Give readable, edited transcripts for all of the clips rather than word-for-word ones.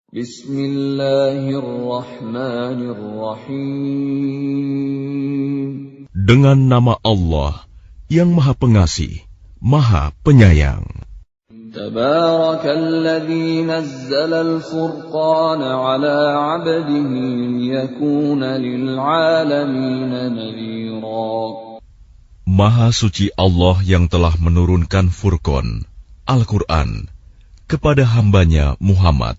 Bismillahirrahmanirrahim. Dengan nama Allah yang Maha Pengasih, Maha Penyayang. Tabarakalladzi nazzalal furqana ala 'abdihi liyakuna lil 'alamina nadhira. Maha suci Allah yang telah menurunkan Furqan, Al-Quran, kepada hambanya Muhammad,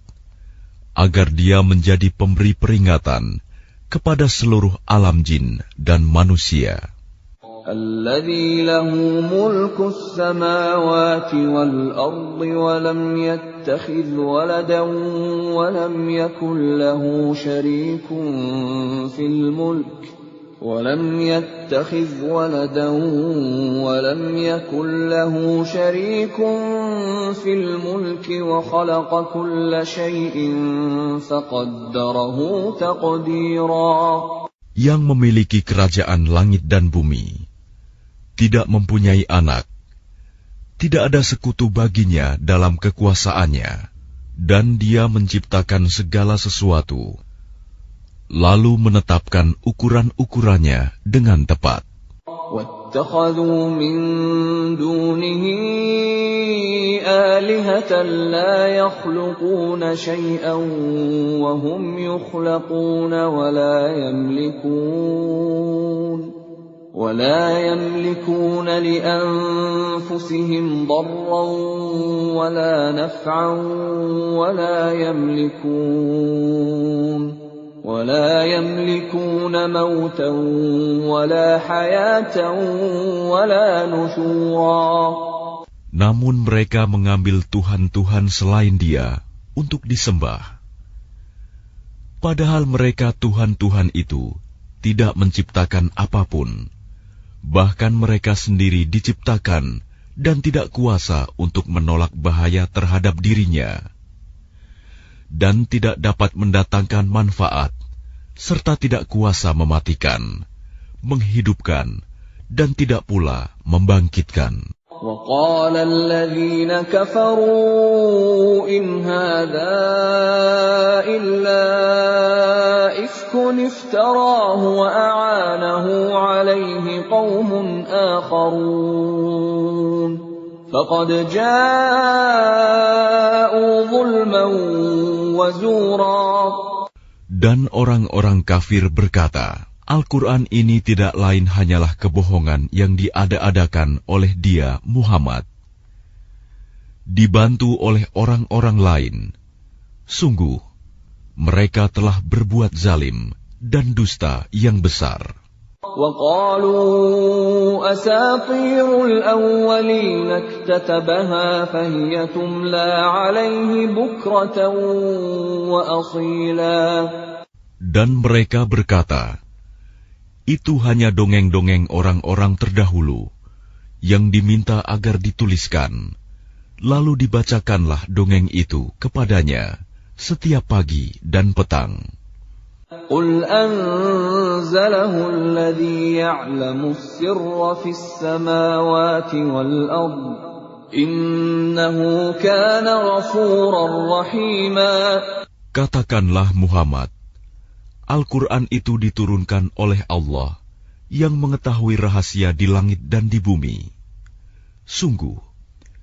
agar dia menjadi pemberi peringatan kepada seluruh alam jin dan manusia. Alladzi lahu mulku as-samawati wal ardi wa lam yattakhidh waladan wa lam yakul lahu sharikun fil mulk ولم يتخذ ولدا ولم يكن له شريك في الملك وخلق كل شيء فقدره تقديرا. Yang memiliki kerajaan langit dan bumi, tidak mempunyai anak, tidak ada sekutu baginya dalam kekuasaannya, dan dia menciptakan segala sesuatu, lalu menetapkan ukuran-ukurannya dengan tepat. وَاتَّخَذُوا مِن دُونِهِ آلِهَةً لَّا يَخْلُقُونَ شَيْئًا وَهُمْ يُخْلَقُونَ وَلَا يَمْلِكُونَ لِأَنفُسِهِمْ ضَرًّا وَلَا نَفْعًا ولا يملكون موتا ولا حياة ولا نشورا. Namun mereka mengambil Tuhan-Tuhan selain Dia untuk disembah. Padahal mereka Tuhan-Tuhan itu tidak menciptakan apapun. Bahkan mereka sendiri diciptakan dan tidak kuasa untuk menolak bahaya terhadap dirinya, dan tidak dapat mendatangkan manfaat, serta tidak kuasa mematikan, menghidupkan, dan tidak pula membangkitkan. وَقَالَ الَّذِينَ كَفَرُوا إِنْ هَذَا إِلَّا إِفْكٌ افْتَرَاهُ وَأَعَانَهُ عَلَيْهِ قَوْمٌ آخَرُونَ فَقَدْ جَاءُوا ظُلْمًا وَزُورًا. Dan orang-orang kafir berkata, Al-Quran ini tidak lain hanyalah kebohongan yang diada-adakan oleh dia, Muhammad, dibantu oleh orang-orang lain. Sungguh, mereka telah berbuat zalim dan dusta yang besar. وَقَالُوا أَسَاطِيرُ الْأَوَّلِينَ اكْتَتَبَهَا فَهِيَ تُمْلَى عَلَيْهِ بُكْرَةً وَأَصِيلًا. Dan mereka berkata, itu hanya dongeng-dongeng orang-orang terdahulu yang diminta agar dituliskan, lalu dibacakanlah dongeng itu kepadanya setiap pagi dan petang. قُلْ أَنزَلَهُ الَّذِي يَعْلَمُ السِّرَّ فِي السَّمَاوَاتِ وَالْأَرْضِ إِنَّهُ كَانَ غَفُورًا رَّحِيمًا. Katakanlah Muhammad, Al-Quran itu diturunkan oleh Allah yang mengetahui rahasia di langit dan di bumi. Sungguh,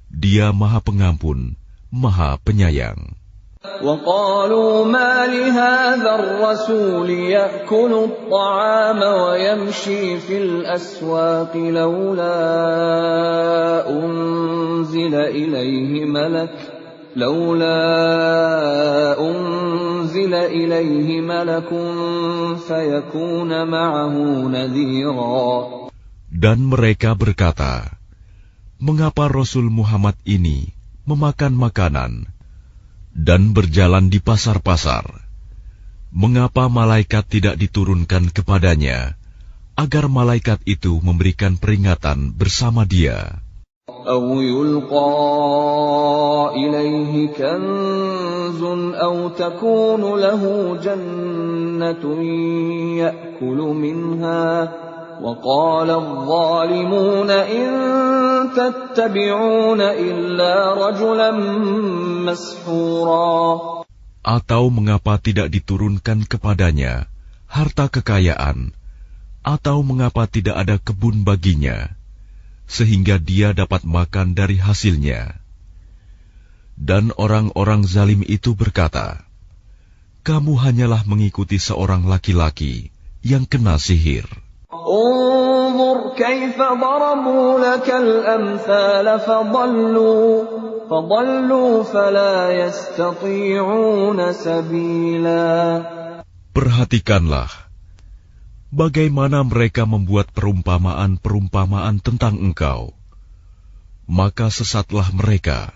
Dia Maha Pengampun, Maha Penyayang. وَقَالُوا مَا لِهَذَا الرَّسُولِ يَأْكُلُ الطَّعَامَ وَيَمْشِي فِي الْأَسْوَاقِ لَوْلَا أُنزِلَ إِلَيْهِ مَلَكٌ فَيَكُونَ مَعَهُ نَذِيرًا. Dan mereka berkata, mengapa Rasul Muhammad ini memakan makanan dan berjalan di pasar-pasar? Mengapa malaikat tidak diturunkan kepadanya, agar malaikat itu memberikan peringatan bersama dia? أَوْ يُلْقَى إِلَيْهِ كَنزٌ أَوْ تَكُونُ لَهُ جَنَّةٌ يَأْكُلُ مِنْهَا وَقَالَ الظَّالِمُونَ إِن تَتَّبِعُونَ إِلَّا رَجُلًا مَّسْحُورًا. Atau mengapa tidak diturunkan kepadanya harta kekayaan, atau mengapa tidak ada kebun baginya, sehingga dia dapat makan dari hasilnya? Dan orang-orang zalim itu berkata, kamu hanyalah mengikuti seorang laki-laki yang kena sihir. Unzur kaifa darabu lakal amthal fadallu fala yastati'una sabila. Perhatikanlah bagaimana mereka membuat perumpamaan-perumpamaan tentang engkau, maka sesatlah mereka.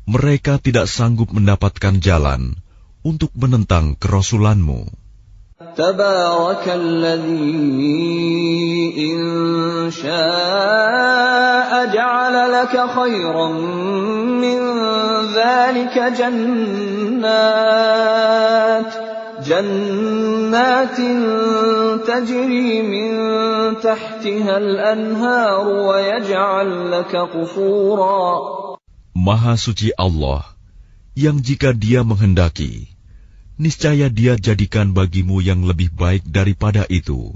Mereka tidak sanggup mendapatkan jalan untuk menentang kerasulanmu. Tabarakalladzi in syaa'a ja'ala laka khairan min dzalika jannatin tajri min tahtiha al-anhar wa yaj'al laka qusura. Maha suci Allah, yang jika Dia menghendaki, niscaya Dia jadikan bagimu yang lebih baik daripada itu,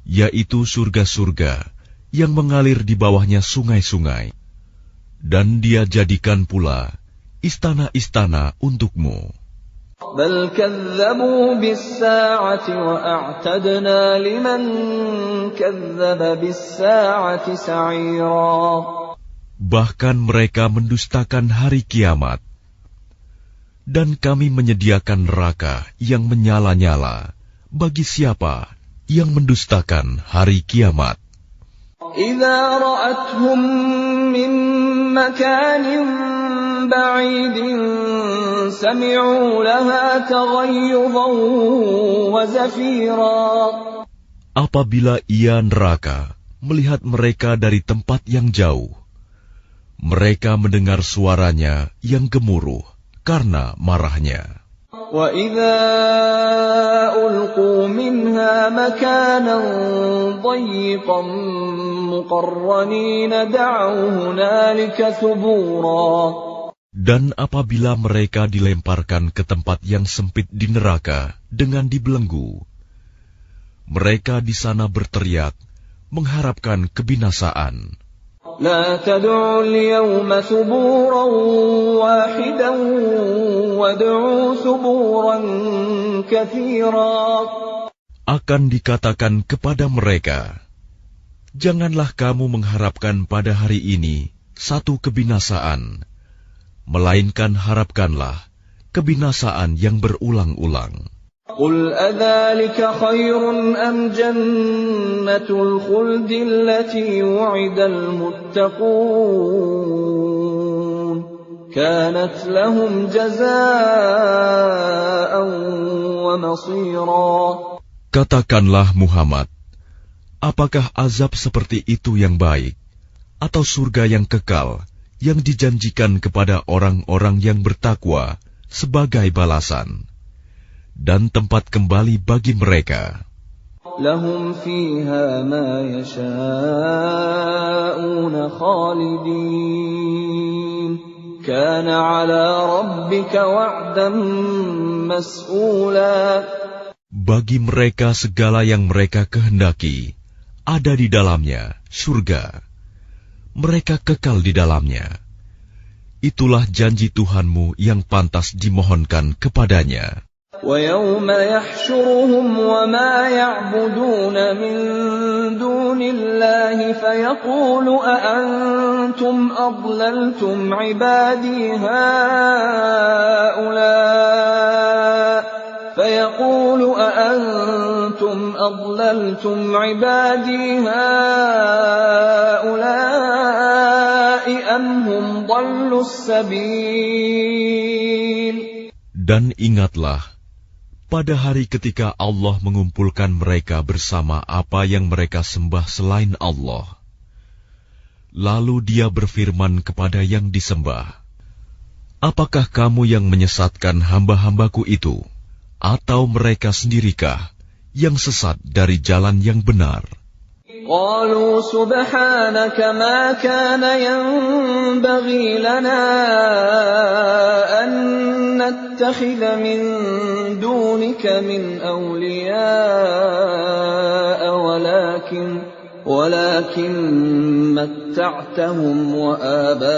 yaitu surga-surga yang mengalir di bawahnya sungai-sungai, dan Dia jadikan pula istana-istana untukmu. Bal kazzabu bis-sa'ati wa a'tadna liman kazzaba bis-sa'ati sa'ira. Bahkan mereka mendustakan hari kiamat, dan kami menyediakan neraka yang menyala-nyala bagi siapa yang mendustakan hari kiamat. Idza ra'athum min makanin ba'idin sami'u laha taghayyudan wa zafira. Apabila ia neraka melihat mereka dari tempat yang jauh, mereka mendengar suaranya yang gemuruh karena marahnya. Wa idza ulqu minha makanan dayyiqan muqarranin da'u hunalika thubura. Dan apabila mereka dilemparkan ke tempat yang sempit di neraka dengan dibelenggu, mereka di sana berteriak mengharapkan kebinasaan. La tad'u al-yawma thuburan wahidan wad'u thuburan katsira. Akan dikatakan kepada mereka, janganlah kamu mengharapkan pada hari ini satu kebinasaan, melainkan harapkanlah kebinasaan yang berulang-ulang. Qul adzalika khairun am jannatul khuldi allati wu'idal muttaqun kanat lahum jazaa'an wa masira. Katakanlah Muhammad, apakah azab seperti itu yang baik, atau surga yang kekal yang dijanjikan kepada orang-orang yang bertakwa sebagai balasan dan tempat kembali bagi mereka? Lahum fiha ma yasha'una khalidin kana 'ala rabbika wa'dan mas'ula. Bagi mereka segala yang mereka kehendaki ada di dalamnya surga. Mereka kekal di dalamnya. Itulah janji Tuhanmu yang pantas dimohonkan kepadanya. وَيَوْمَ يَحْشُرُهُمْ وَمَا يَعْبُدُونَ مِن دُونِ اللَّهِ فَيَقُولُ أَأَنْتُمْ أَضْلَلْتُمْ عِبَادِي هَؤُلَاءِ أَمْ هُمْ ضَلُّوا السَّبِيلَ. Dan ingatlah pada hari ketika Allah mengumpulkan mereka bersama apa yang mereka sembah selain Allah. Lalu Dia berfirman kepada yang disembah, apakah kamu yang menyesatkan hamba-hambaku itu, atau mereka sendirikah yang sesat dari jalan yang benar? قالوا سبحانك ما كان ينبغي لنا أن نتخذ من دونك من أولياء ولكن متعتهم وآباءهم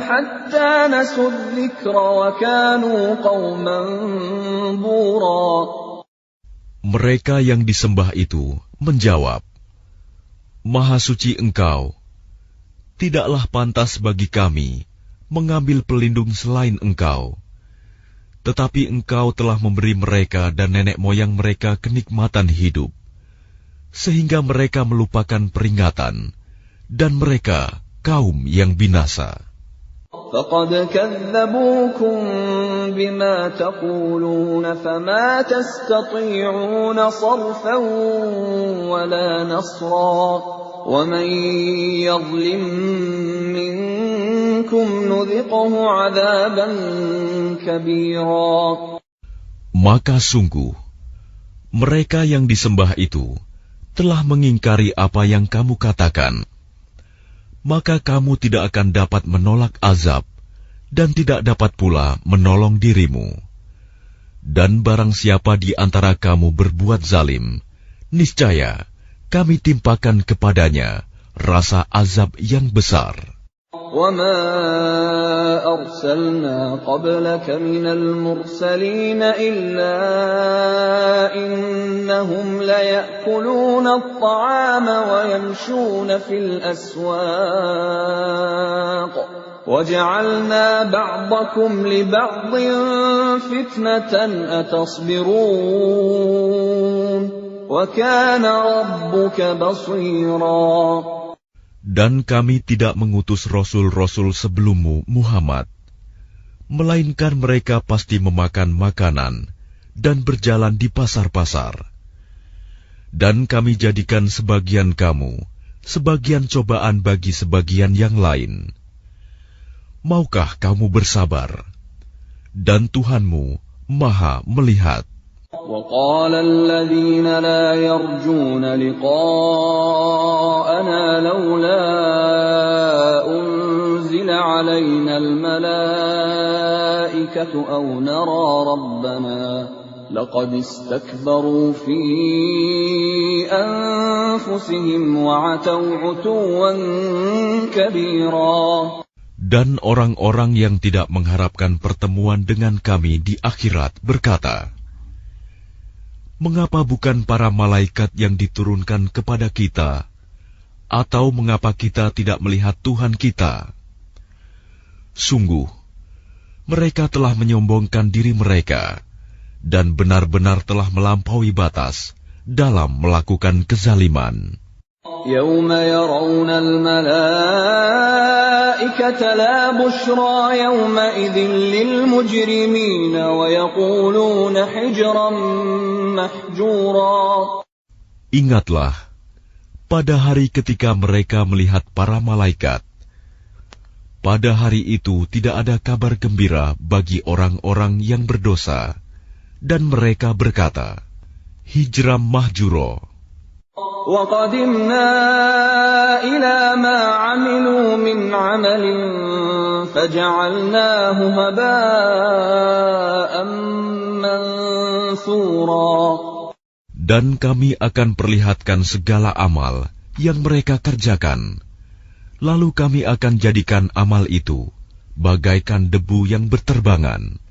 حتى نسوا الذكر وكانوا قوما بورا. Mereka yang disembah itu menjawab, Maha suci Engkau, tidaklah pantas bagi kami mengambil pelindung selain Engkau. Tetapi Engkau telah memberi mereka dan nenek moyang mereka kenikmatan hidup, sehingga mereka melupakan peringatan, dan mereka kaum yang binasa. فَقَدْ كَذَّبُوكُمْ بِمَا تَقُولُونَ فَمَا تَسْتَطِيعُونَ صَرْفًا وَلَا نَصْرًا وَمَنْ يَظْلِمْ مِنْكُمْ نُذِقْهُ عَذَابًا كَبِيرًا. Maka sungguh, mereka yang disembah itu telah mengingkari apa yang kamu katakan. Maka kamu tidak akan dapat menolak azab, dan tidak dapat pula menolong dirimu. Dan barang siapa di antara kamu berbuat zalim, niscaya kami timpakan kepadanya rasa azab yang besar. وَمَا أَرْسَلْنَا قَبْلَكَ مِنَ الْمُرْسَلِينَ إِلَّا إِنَّهُمْ لَيَأْكُلُونَ الطَّعَامَ وَيَمْشُونَ فِي الْأَسْوَاقِ وَجَعَلْنَا بَعْضَكُمْ لِبَعْضٍ فِتْنَةً أَتَصْبِرُونَ وَكَانَ رَبُّكَ بَصِيرًا. Dan kami tidak mengutus rasul-rasul sebelummu, Muhammad, melainkan mereka pasti memakan makanan dan berjalan di pasar-pasar. Dan kami jadikan sebagian kamu sebagian cobaan bagi sebagian yang lain. Maukah kamu bersabar? Dan Tuhanmu Maha melihat. وَقَالَ الَّذِينَ لَا يَرْجُونَ لِقَاءَنَا لَوْلَا أُنْزِلَ عَلَيْنَا الْمَلَائِكَةُ أَوْ نَرَى رَبَّنَا لَقَدِ اسْتَكْبَرُوا فِي أَنفُسِهِمْ وَعَتَوْا عُتُوًّا كَبِيرًا. Dan orang-orang yang tidak mengharapkan pertemuan dengan kami di akhirat berkata, mengapa bukan para malaikat yang diturunkan kepada kita, atau mengapa kita tidak melihat Tuhan kita? Sungguh, mereka telah menyombongkan diri mereka, dan benar-benar telah melampaui batas dalam melakukan kezaliman. يَوْمَ يَرَوْنَ الْمَلَائِكَةَ لَا بُشْرَى يَوْمَئِذٍ لِلْمُجْرِمِينَ وَيَقُولُونَ حِجْرًا مَحْجُورًا. Ingatlah, pada hari ketika mereka melihat para malaikat, pada hari itu tidak ada kabar gembira bagi orang-orang yang berdosa, dan mereka berkata, hijram mahjuro. وَقَدِمْنَا إِلَى مَا عَمِلُوا مِنْ عَمَلٍ فَجَعَلْنَاهُ هَبَاءً مَنْثُورًا. Dan kami akan perlihatkan segala amal yang mereka kerjakan, lalu kami akan jadikan amal itu bagaikan debu yang berterbangan.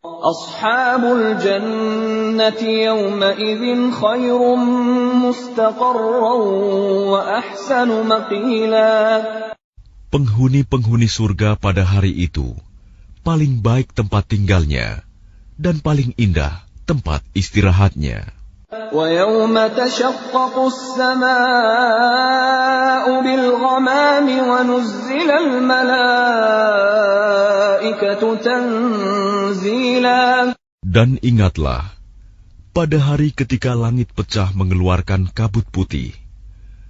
Ashabul jannati yawma idzin khairum mustaqarran wa ahsanu maqila. Penghuni-penghuni surga pada hari itu paling baik tempat tinggalnya dan paling indah tempat istirahatnya. Wa yawma tashaqqaqu as-samaa'u bil ghamami wa nuzzila al malaa'ikatu tanzila. Dan ingatlah, pada hari ketika langit pecah mengeluarkan kabut putih,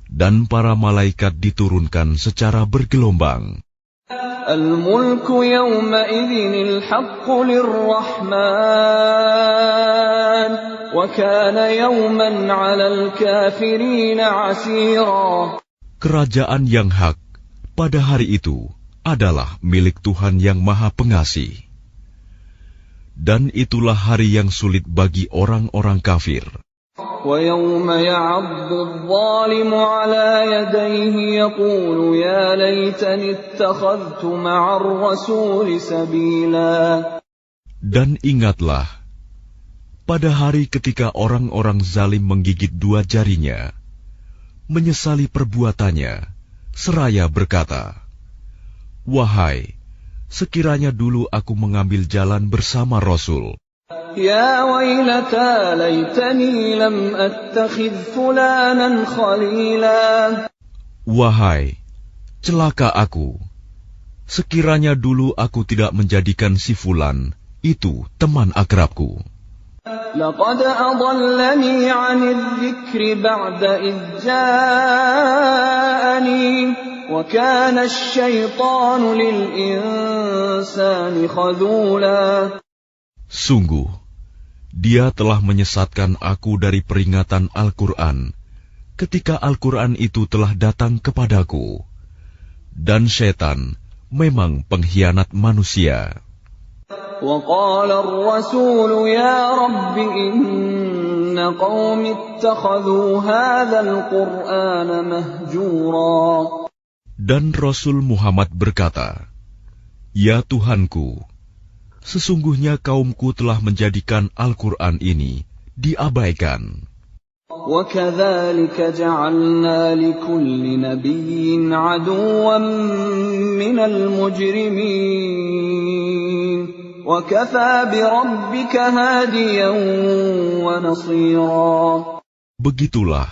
dan para malaikat diturunkan secara bergelombang. الملك يومئذ الحق للرحمن وكان يوما على الكافرين عسيرا. Kerajaan yang hak pada hari itu adalah milik Tuhan yang Maha Pengasih. Dan itulah hari yang sulit bagi orang-orang kafir. وَيَوْمَ يَعَضُّ الظَّالِمُ عَلَى يَدَيْهِ يَقُولُ يَا لَيْتَنِي اتَّخَذْتُ مَعَ الرَّسُولِ سَبِيلًا. Dan ingatlah, pada hari ketika orang-orang zalim menggigit dua jarinya, menyesali perbuatannya, seraya berkata, "Wahai, sekiranya dulu aku mengambil jalan bersama Rasul. Ya wailata laitani lam attakhidh fulanan khalila." Wahai, celaka aku, sekiranya dulu aku tidak menjadikan si Fulan itu teman akrabku. Laqad adallani 'anil dzikri ba'da idh ja'ani wa kana asy-syaitanu lil insani khadula. Sungguh, dia telah menyesatkan aku dari peringatan Al-Quran ketika Al-Quran itu telah datang kepadaku, dan syaitan memang pengkhianat manusia. وَقَالَ الرَّسُولُ يَا رَبِّ إِنَّ قَوْمِ اتَّخَذُوا هَذَا الْقُرْآنَ مَهْجُورًا. Dan Rasul Muhammad berkata, "Ya Tuhanku, sesungguhnya kaumku telah menjadikan Al-Quran ini diabaikan." وَكَذَلِكَ جَعَلْنَا لِكُلِّ نَبِيٍّ عَدُوًّا مِّنَ الْمُجْرِمِينَ وَكَفَى بِرَبِّكَ هَادِيًا وَنَصِيرًا. Begitulah,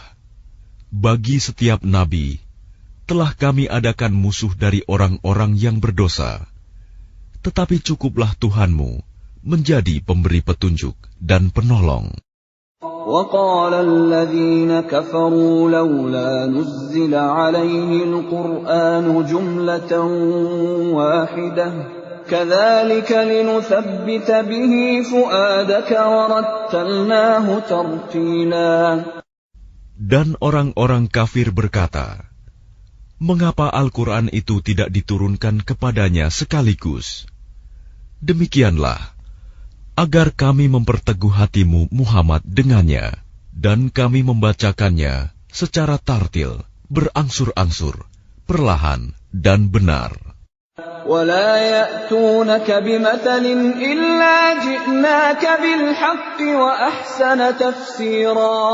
bagi setiap nabi telah kami adakan musuh dari orang-orang yang berdosa. Tetapi cukuplah Tuhanmu menjadi pemberi petunjuk dan penolong. وَقَالَ الَّذِينَ كَفَرُوا لَوْلَا نُزِّلَ عَلَيْهِ الْقُرْآنُ جُمْلَةً وَاحِدَةً كَذَلِكَ لِنُثَبِّتَ بِهِ فُؤَادَكَ وَرَتَّلْنَاهُ تَرْتِيلًا. Dan orang-orang kafir berkata, "Mengapa Al-Quran itu tidak diturunkan kepadanya sekaligus?" Demikianlah, agar kami memperteguh hatimu Muhammad dengannya, dan kami membacakannya secara tartil, berangsur-angsur, perlahan dan benar. وَلَا يَأْتُونَكَ بِمَثَلٍ إِلَّا جِئْنَاكَ بِالْحَقِّ وَأَحْسَنَ تَفْسِيرًا.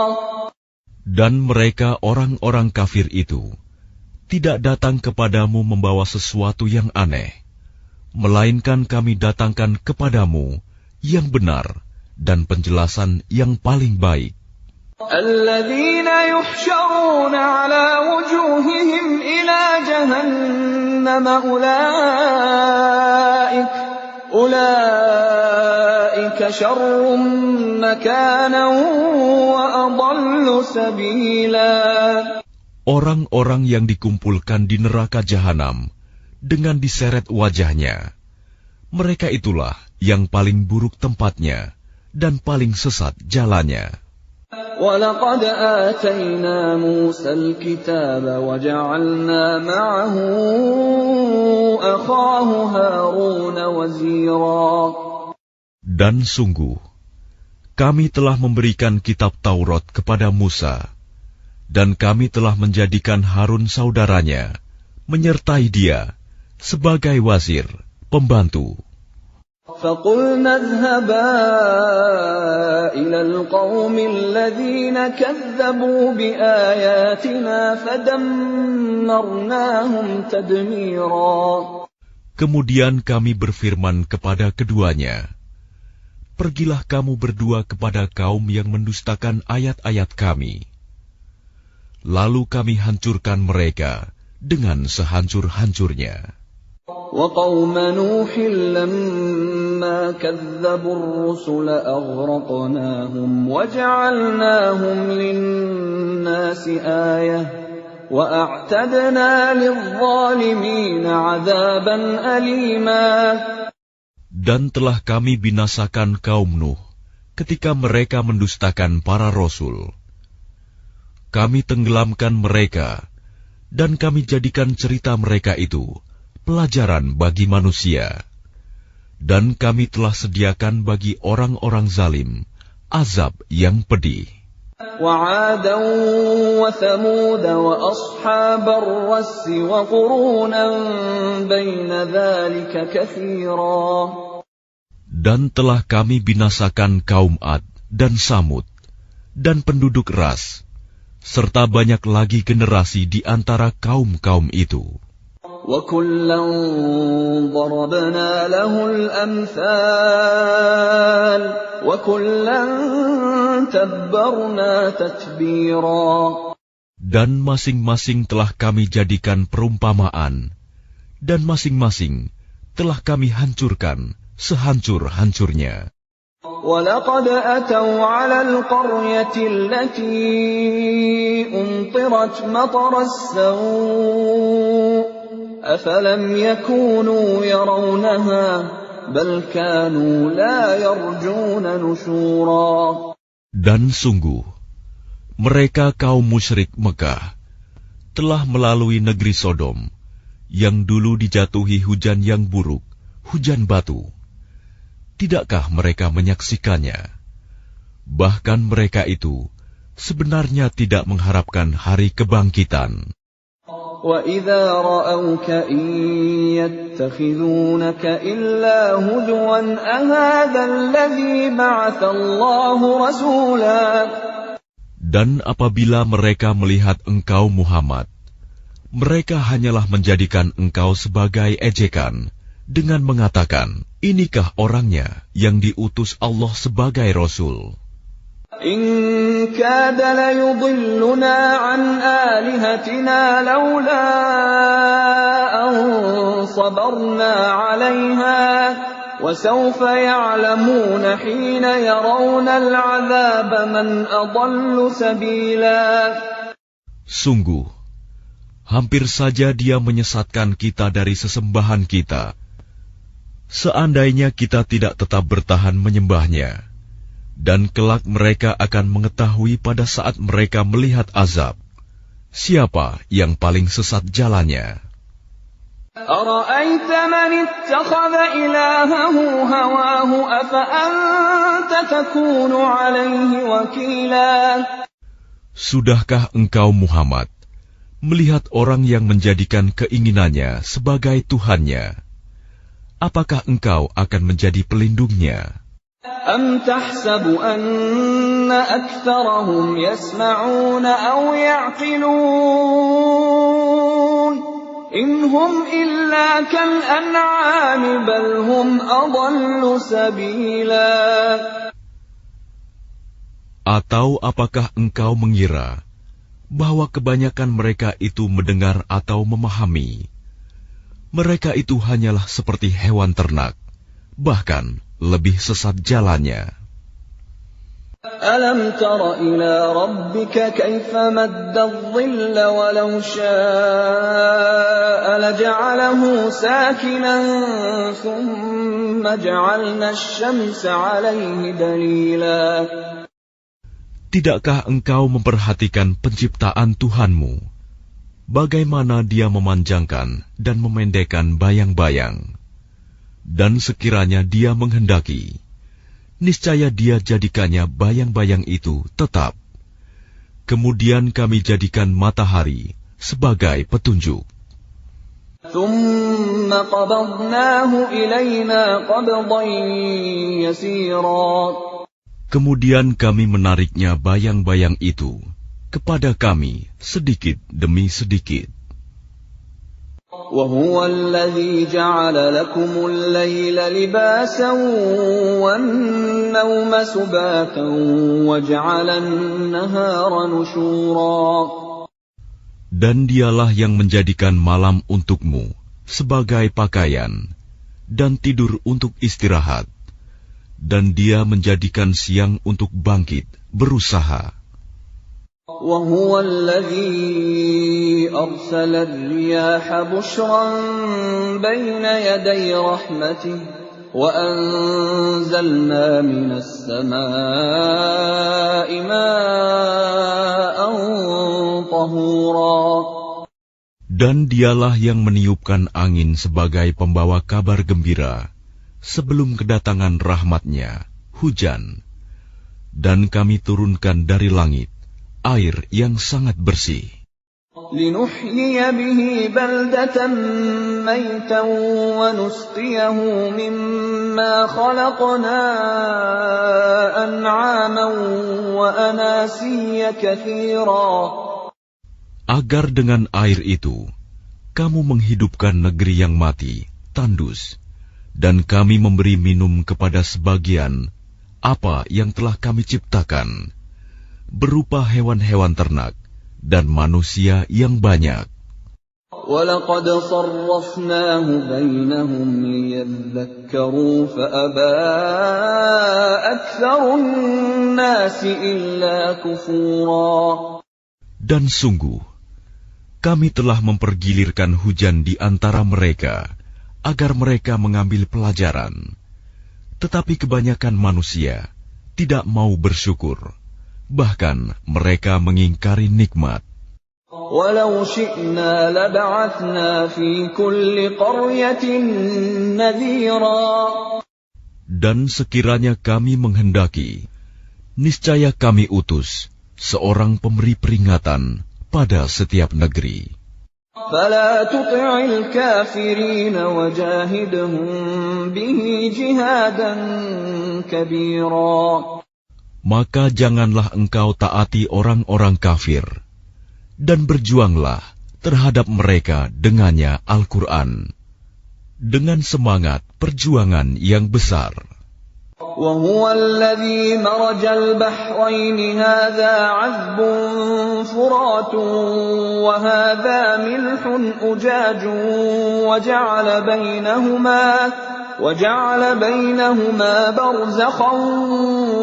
Dan mereka orang-orang kafir itu tidak datang kepadamu membawa sesuatu yang aneh, melainkan kami datangkan kepadamu yang benar dan penjelasan yang paling baik. الَّذِينَ يُحْشَرُونَ عَلَى وُجُوهِهِمْ إِلَى جَهَنَّمَ أُولَئِكَ شَرٌّ مَكَانًا وَأَضَلُّ سَبِيلًا. Orang-orang yang dikumpulkan di neraka jahanam dengan diseret wajahnya, mereka itulah yang paling buruk tempatnya dan paling sesat jalannya. وَلَقَدْ آتَيْنَا مُوسَى الْكِتَابَ وَجَعَلْنَا مَعَهُ أَخَاهُ هَارُونَ وَزِيرًا. Dan sungguh, kami telah memberikan kitab Taurat kepada Musa, dan kami telah menjadikan Harun saudaranya, menyertai dia sebagai wazir, pembantu. فَقُلْنَا اذْهَبَا إِلَى الْقَوْمِ الَّذِينَ كَذَّبُوا بِآيَاتِنَا فَدَمَّرْنَاهُمْ تَدْمِيرًا. Kemudian kami berfirman kepada keduanya, "Pergilah kamu berdua kepada kaum yang mendustakan ayat-ayat kami. Lalu kami hancurkan mereka dengan sehancur-hancurnya." وَقَوْمَ نُوحٍ لَمَّا كَذَّبُوا الرُّسُلَ أَغْرَقْنَاهُمْ وَجَعَلْنَاهُمْ لِلنَّاسِ آيَةً وَأَعْتَدْنَا لِلظَّالِمِينَ عَذَابًا أَلِيمًا. Dan telah kami binasakan kaum Nuh ketika mereka mendustakan para rasul. Kami tenggelamkan mereka, dan kami jadikan cerita mereka itu pelajaran bagi manusia. Dan kami telah sediakan bagi orang-orang zalim azab yang pedih. وَعَادًا وَثَمُودَ وَأَصْحَابَ الرَّسِّ وَقُرُونًا بَيْنَ ذَلِكَ كَثِيرًا. Dan telah kami binasakan kaum Ad dan Samud dan penduduk Ras, serta banyak lagi generasi di antara kaum-kaum itu. وَكُلًّا ضَرَبْنَا لَهُ الْأَمْثَالَ وَكُلًّا تَبَّرْنَا تَتْبِيرًا. Dan masing-masing telah kami jadikan perumpamaan, dan masing-masing telah kami hancurkan sehancur-hancurnya. وَلَقَدْ أَتَوْا عَلَى الْقَرْيَةِ الَّتِي أُمْطِرَتْ مَطَرَ السَّوْءِ أَفَلَمْ يَكُونُوا يَرَوْنَهَا بَلْ كَانُوا لَا يَرْجُونَ نُشُورًا. Dan sungguh, mereka kaum musyrik Mekah telah melalui negeri Sodom, yang dulu dijatuhi hujan yang buruk, hujan batu. Tidakkah mereka menyaksikannya? Bahkan mereka itu sebenarnya tidak mengharapkan hari kebangkitan. وَإِذَا رَأَوْكَ إِن يَتَّخِذُونَكَ إِلَّا هُزُوًا أَهَذَا الَّذِي بَعَثَ اللَّهُ رَسُولًا. Dan apabila mereka melihat engkau Muhammad, mereka hanyalah menjadikan engkau sebagai ejekan dengan mengatakan, inikah orangnya yang diutus Allah sebagai Rasul? إِن كَادَ لَيُضِلُّنَا عَنْ آلِهَتِنَا لَوْلَا أَن صَبَرْنَا عَلَيْهَا وَسَوْفَ يَعْلَمُونَ حِينَ يَرَوْنَ الْعَذَابَ مَنْ أَضَلُّ سَبِيلًا. Sungguh, hampir saja dia menyesatkan kita dari sesembahan kita. Seandainya kita tidak tetap bertahan menyembahnya, dan kelak mereka akan mengetahui pada saat mereka melihat azab, siapa yang paling sesat jalannya. أَرَأَيْتَ مَنِ اتَّخَذَ إِلَٰهَهُ هَوَاهُ أَفَأَنتَ تَكُونُ عَلَيْهِ وَكِيلًا. Sudahkah engkau Muhammad melihat orang yang menjadikan keinginannya sebagai Tuhannya? Apakah engkau akan menjadi pelindungnya? أَمْ تَحْسَبُ أَنَّ أَكْثَرَهُمْ يَسْمَعُونَ أَوْ يَعْقِلُونَ إِنْ هُمْ إِلَّا كَالْأَنْعَامِ بَلْ هُمْ أَضَلُّ سَبِيلًا. Atau apakah engkau mengira bahwa kebanyakan mereka itu mendengar atau memahami? Mereka itu hanyalah seperti hewan ternak, bahkan lebih sesat jalannya. أَلَمْ تَرَ إِلَى رَبِّكَ كَيْفَ مَدَّ الظِّلَّ وَلَوْ شَاءَ لَجَعَلَهُ سَاكِنًا ثُمَّ جَعَلْنَا الشَّمْسَ عَلَيْهِ دَلِيلًا. Tidakkah engkau memperhatikan penciptaan Tuhanmu, bagaimana Dia memanjangkan dan memendekkan bayang-bayang? Dan sekiranya Dia menghendaki, niscaya Dia jadikannya bayang-bayang itu tetap. Kemudian kami jadikan matahari sebagai petunjuk. ثُمَّ قَبَضْنَاهُ إِلَيْنَا قَبْضًا يَسِيرًا. Kemudian kami menariknya bayang-bayang itu kepada kami sedikit demi sedikit. وَهُوَ الَّذِي جَعَلَ لَكُمُ اللَّيْلَ لِبَاسًا وَالنَّوْمَ سُبَاتًا وَجَعَلَ النَّهَارَ نُشُورًا. Dan Dialah yang menjadikan malam untukmu sebagai pakaian dan tidur untuk istirahat, dan Dia menjadikan siang untuk bangkit, berusaha. وهو الذي أرسل الرياح بشرا بين يدي رحمته وأنزلنا من السماء ماء طهورا. Dan dialah yang meniupkan angin sebagai pembawa kabar gembira sebelum kedatangan rahmat-Nya, hujan. Dan kami turunkan dari langit air yang sangat bersih. لِنُحْيِيَ بِهِ بَلْدَةً مَيْتًا وَنُسْقِيَهُ مِمَّا خَلَقْنَا أَنْعَامًا وَأَنَاسِيَّ كَثِيرًا. Agar dengan air itu kamu menghidupkan negeri yang mati, tandus, dan kami memberi minum kepada sebagian apa yang telah kami ciptakan, berupa hewan-hewan ternak dan manusia yang banyak. وَلَقَدْ صَرَّفْنَاهُ بَيْنَهُمْ لِيَذَّكَّرُوا فَأَبَى أَكْثَرُ النَّاسِ إِلَّا كُفُورًا. Dan sungguh, kami telah mempergilirkan hujan di antara mereka, agar mereka mengambil pelajaran. Tetapi kebanyakan manusia tidak mau bersyukur. Bahkan mereka mengingkari nikmat. وَلَوْ شِئْنَا لَبَعَثْنَا فِي كُلِّ قَرْيَةٍ نَذِيرًا. Dan sekiranya kami menghendaki, niscaya kami utus seorang pemberi peringatan pada setiap negeri. فَلَا تُطِعِ الْكَافِرِينَ وَجَاهِدْهُم بِهِ جِهَادًا كَبِيرًا. Maka janganlah engkau taati orang-orang kafir, dan berjuanglah terhadap mereka dengannya Al-Quran, dengan semangat perjuangan yang besar. وَهُوَ الَّذِي مَرَجَ الْبَحْرَيْنِ هَذَا عَذْبٌ فُرَاتٌ وَهَذَا مِلْحٌ أُجَاجٌ وَجَعَلَ بَيْنَهُمَا بَرْزَخًا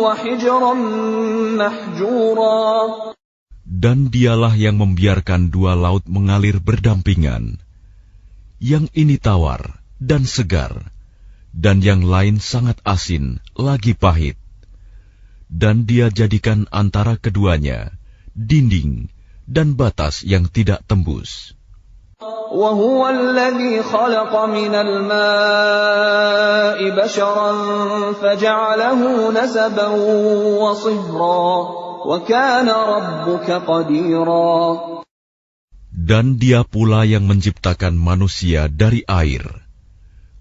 وَحِجْرًا مَحْجُورًا. Dan dialah yang membiarkan dua laut mengalir berdampingan, yang ini tawar dan segar, dan yang lain sangat asin lagi pahit. Dan Dia jadikan antara keduanya dinding dan batas yang tidak tembus. وَهُوَ الَّذِي خَلَقَ مِنَ الْمَاءِ بَشَرًا فَجَعَلَهُ نَسَبًا وَصِهْرًا وَكَانَ رَبُّكَ قَدِيرًا. Dan Dia pula yang menciptakan manusia dari air.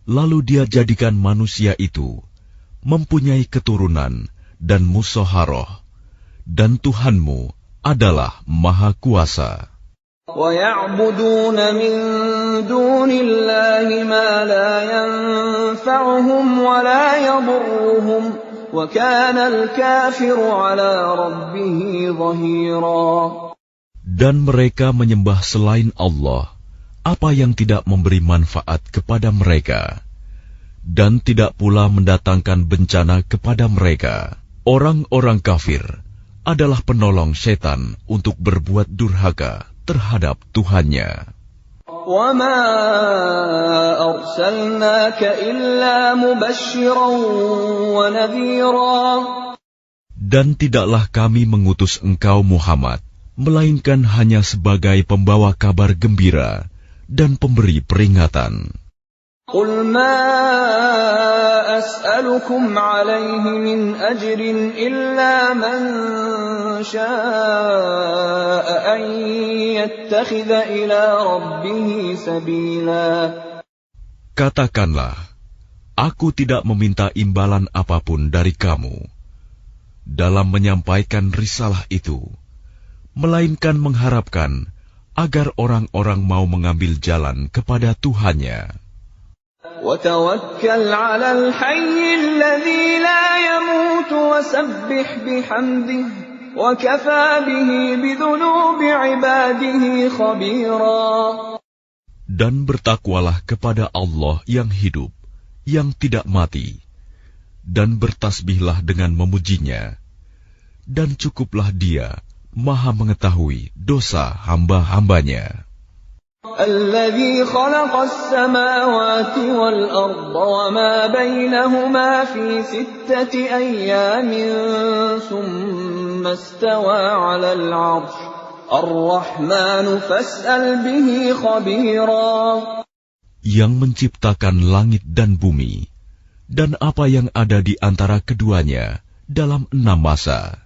Lalu Dia jadikan manusia itu mempunyai keturunan dan musyawarah, dan Tuhanmu adalah Maha Kuasa. وَيَعْبُدُونَ مِن دُونِ اللَّهِ مَا لَا يَنفَعُهُمْ وَلَا يَضُرُّهُمْ وَكَانَ الْكَافِرُ عَلَى رَبِّهِ ظَهِيرًا. Dan mereka menyembah selain Allah apa yang tidak memberi manfaat kepada mereka, dan tidak pula mendatangkan bencana kepada mereka. Orang-orang kafir adalah penolong setan untuk berbuat durhaka terhadap Tuhannya. وَمَا أَرْسَلْنَاكَ إِلَّا مُبَشِّرًا وَنَذِيرًا. Dan tidaklah kami mengutus engkau Muhammad, melainkan hanya sebagai pembawa kabar gembira dan pemberi peringatan. قُلْ مَا أَسْأَلُكُمْ عَلَيْهِ مِنْ أَجْرٍ إِلَّا مَنْ شَاءَ أَنْ يَتَّخِذَ إِلَى رَبِّهِ سَبِيلًا. Katakanlah, aku tidak meminta imbalan apapun dari kamu dalam menyampaikan risalah itu, melainkan mengharapkan agar orang-orang mau mengambil jalan kepada Tuhannya. وَتَوَكَّلْ عَلَى الْحَيِّ الَّذِي لَا يَمُوتُ وَسَبِّحْ بِحَمْدِهِ وَكَفَى بِهِ بِذُنُوبِ عِبَادِهِ خَبِيرًا. Dan bertakwalah kepada Allah yang hidup, yang tidak mati, dan bertasbihlah dengan memujinya, dan cukuplah Dia Maha mengetahui dosa hamba-hambanya. الذي خلق السماوات والأرض وما بينهما في 6 أيام ثم استوى على العرش الرحمن فاسأل به خبيرا. Yang menciptakan langit dan bumi dan apa yang ada di antara keduanya dalam 6 masa.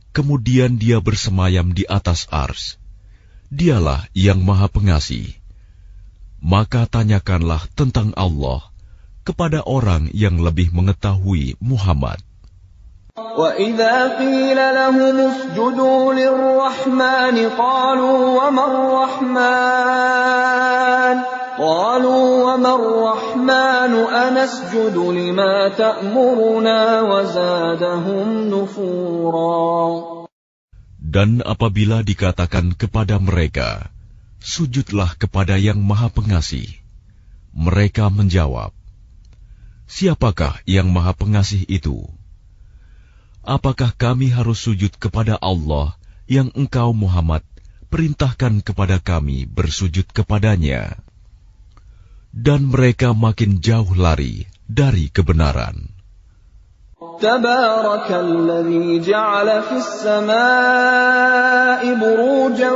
Kemudian dia bersemayam di atas ars. Dialah yang Maha Pengasih. Maka tanyakanlah tentang Allah kepada orang yang lebih mengetahui Muhammad. وَإِذَا قِيلَ لَهُمُ اسْجُدُوا لِلرَّحْمَنِ قَالُوا وَمَا الرَّحْمَنُ أَنَسْجُدُ لِمَا تَأْمُرُنَا وَزَادَهُمْ نُفُورًا. Dan apabila dikatakan kepada mereka, sujudlah kepada yang Maha Pengasih, mereka menjawab, siapakah yang Maha Pengasih itu? Apakah kami harus sujud kepada Allah yang engkau Muhammad perintahkan kepada kami bersujud kepadanya? Dan mereka makin jauh lari dari kebenaran. تبارك الذي جعل في السماء بروجا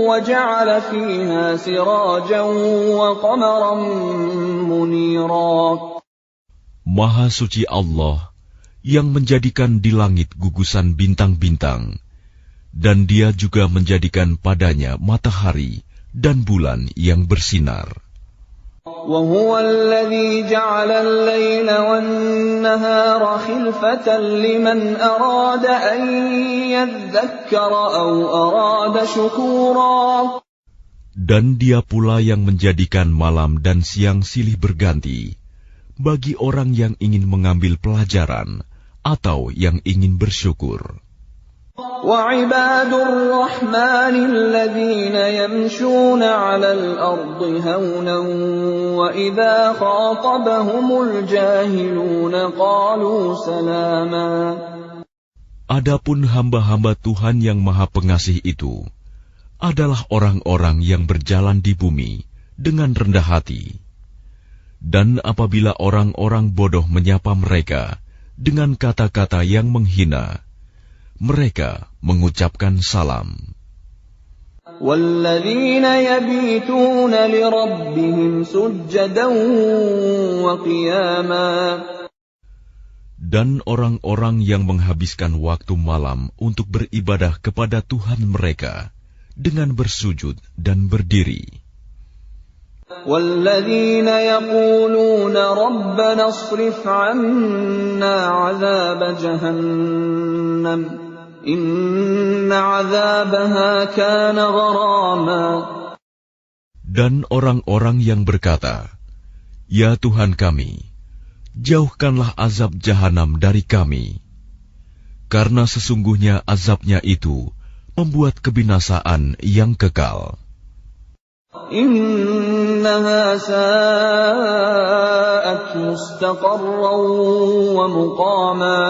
وجعل فيها سراجا وقمرا منيرا. Maha suci Allah yang menjadikan di langit gugusan bintang-bintang, dan Dia juga menjadikan padanya matahari dan bulan yang bersinar. وهو الذي جعل الليل والنهار خلفة لمن أراد أن يذكر أو أراد شكورا. Dan Dia pula yang menjadikan malam dan siang silih berganti bagi orang yang ingin mengambil pelajaran atau yang ingin bersyukur. وعباد الرحمن الذين يمشون على الأرض هونا وإذا خاطبهم الجاهلون قالوا سلاما. Adapun hamba-hamba Tuhan yang Maha Pengasih itu adalah orang-orang yang berjalan di bumi dengan rendah hati. Dan apabila orang-orang bodoh menyapa mereka dengan kata-kata yang menghina, mereka mengucapkan salam. وَالَّذِينَ يَبِيتُونَ لِرَبِّهِمْ سُجَّدًا وَقِيَامًا. Dan orang-orang yang menghabiskan waktu malam untuk beribadah kepada Tuhan mereka dengan bersujud dan berdiri. وَالَّذِينَ يَقُولُونَ رَبَّنَا اصْرِفْ عَنَّا عَذَابَ جَهَنَّمَ إِنَّ عَذَابَهَا كَانَ غَرَامًا. Dan orang-orang yang berkata, Ya Tuhan kami, jauhkanlah azab jahanam dari kami, karena sesungguhnya azabnya itu membuat kebinasaan yang kekal. إِنَّهَا سَاءَتْ مُسْتَقَرًّا وَمُقَامًا.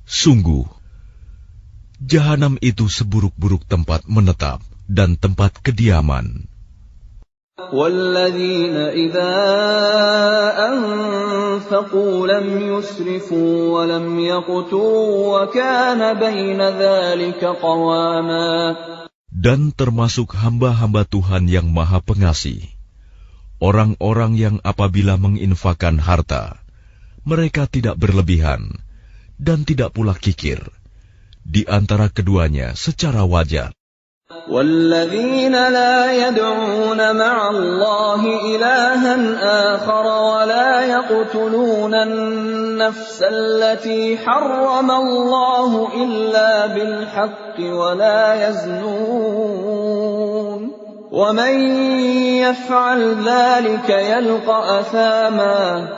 Sungguh, jahanam itu seburuk-buruk tempat menetap dan tempat kediaman. وَالَّذِينَ إِذَا أَنفَقُوا لَمْ يُسْرِفُوا وَلَمْ يَقْتُرُوا وَكَانَ بَيْنَ ذَلِكَ قَوَامًا. Dan termasuk hamba-hamba Tuhan yang Maha Pengasih, orang-orang yang apabila menginfakkan harta, mereka tidak berlebihan dan tidak pula kikir, di antara keduanya secara wajar. وَالَّذِينَ لَا يَدْعُونَ مَعَ اللَّهِ إِلَٰهًا آخَرَ وَلَا يَقْتُلُونَ النَّفْسَ الَّتِي حَرَّمَ اللَّهُ إِلَّا بِالْحَقِّ وَلَا يَزْنُونَ وَمَن يَفْعَلْ ذَلِكَ يَلْقَ أَثَامًا.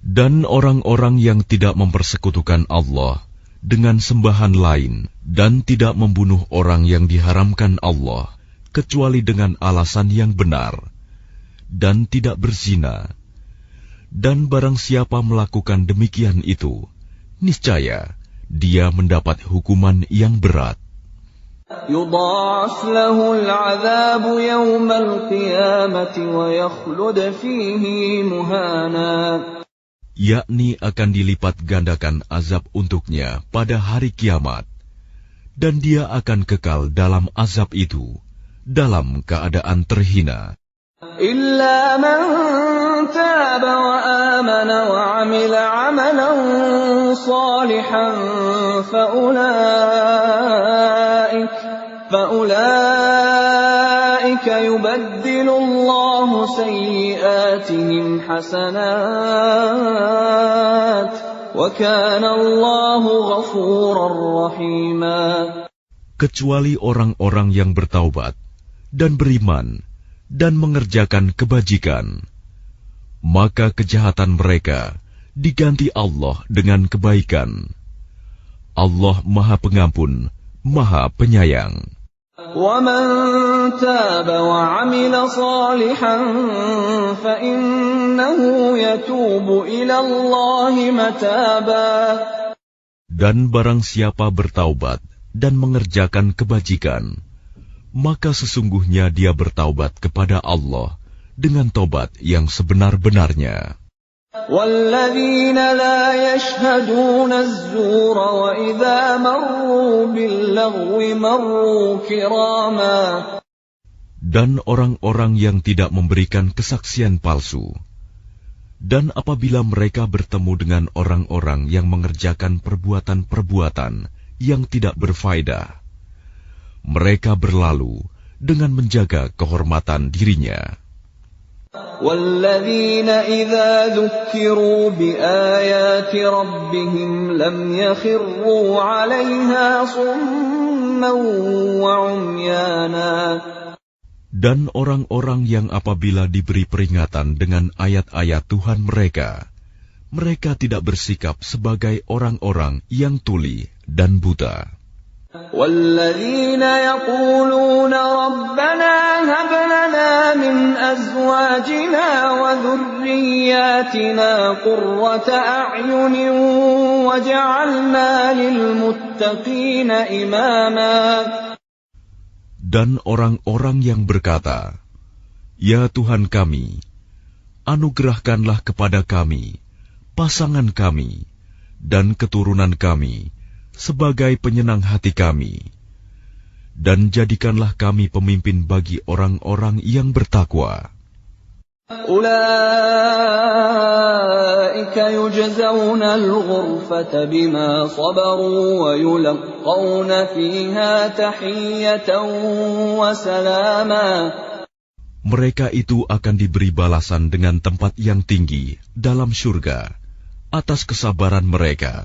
Dan orang-orang yang tidak mempersekutukan Allah dengan sembahan lain dan tidak membunuh orang yang diharamkan Allah kecuali dengan alasan yang benar dan tidak berzina, dan barang siapa melakukan demikian itu, niscaya dia mendapat hukuman yang berat. يضاعف له العذاب يوم القيامة ويخلد فيه مهانا. Yakni akan dilipat gandakan azab untuknya pada hari kiamat, dan dia akan kekal dalam azab itu, dalam keadaan terhina. إلا من تاب وآمن وعمل عملا صالحا فأولئك يبدل الله سيئاتهم حسنات وكان الله غفورا رحيما. Kecuali orang-orang yang bertaubat dan beriman dan mengerjakan kebajikan, maka kejahatan mereka diganti Allah dengan kebaikan. Allah Maha Pengampun, Maha Penyayang. وَمَن تَابَ وَعَمِلَ صَالِحًا فَإِنَّهُ يَتُوبُ إِلَى اللَّهِ مَتَابًا. Dan barang siapa bertaubat dan mengerjakan kebajikan, maka sesungguhnya dia bertaubat kepada Allah dengan taubat yang sebenar-benarnya. وَالَّذِينَ لَا يَشْهَدُونَ الزُّورَ وَإِذَا مَرُّوا بِاللَّغْوِ مَرُّوا كِرَامًا. Dan orang-orang yang tidak memberikan kesaksian palsu, dan apabila mereka bertemu dengan orang-orang yang mengerjakan perbuatan-perbuatan yang tidak berfaedah, mereka berlalu dengan menjaga kehormatan dirinya. وَالَّذِينَ إِذَا ذُكِّرُوا بِآيَاتِ رَبِّهِمْ لَمْ يَخِرُّوا عَلَيْهَا صُمًّا وَعُمْيَانًا. Dan orang-orang yang apabila diberi peringatan dengan ayat-ayat Tuhan mereka, mereka tidak bersikap sebagai orang-orang yang tuli dan buta. وَالَّذِينَ يَقُولُونَ رَبَّنَا هَبْ لَنَا مِنْ أَزْوَاجِنَا وَذُرِّيَّاتِنَا قُرَّةَ أَعْيُنٍ وَاجْعَلْنَا لِلْمُتَّقِينَ إِمَامًا. Dan orang-orang yang berkata, "Ya Tuhan kami, anugerahkanlah kepada kami, pasangan kami, dan keturunan kami, sebagai penyenang hati kami, dan jadikanlah kami pemimpin bagi orang-orang yang bertakwa." أُولَئِكَ يُجْزَوْنَ الْغُرْفَةَ بِمَا صَبَرُوا وَيُلَقَّوْنَ فِيهَا تَحِيَّةً وَسَلَامًا. Mereka itu akan diberi balasan dengan tempat yang tinggi dalam surga atas kesabaran mereka.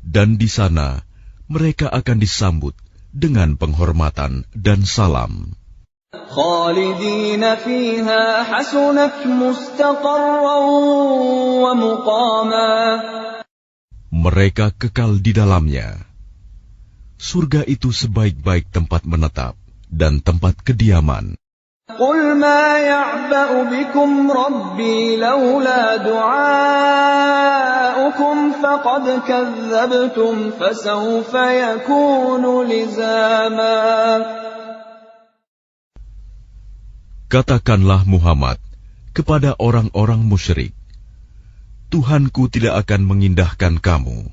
Dan di sana mereka akan disambut dengan penghormatan dan salam. خَالِدِينَ فِيهَا حَسُنَتْ مُسْتَقَرًّا وَمُقَامًا. Mereka kekal di dalamnya. Surga itu sebaik-baik tempat menetap dan tempat kediaman. قُلْ مَا يَعْبَأُ بِكُمْ رَبِّي لَوْلَا دُعَاؤُكُمْ فَقَدْ كَذَّبْتُمْ فَسَوْفَ يَكُونُ لِزَامًا. Katakanlah Muhammad kepada orang-orang musyrik, Tuhanku tidak akan mengindahkan kamu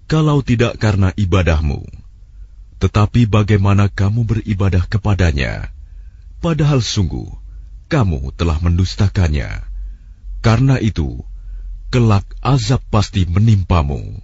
kalau tidak karena ibadahmu. Tetapi bagaimana kamu beribadah kepadanya, padahal sungguh kamu telah mendustakannya. Karena itu, kelak azab pasti menimpamu.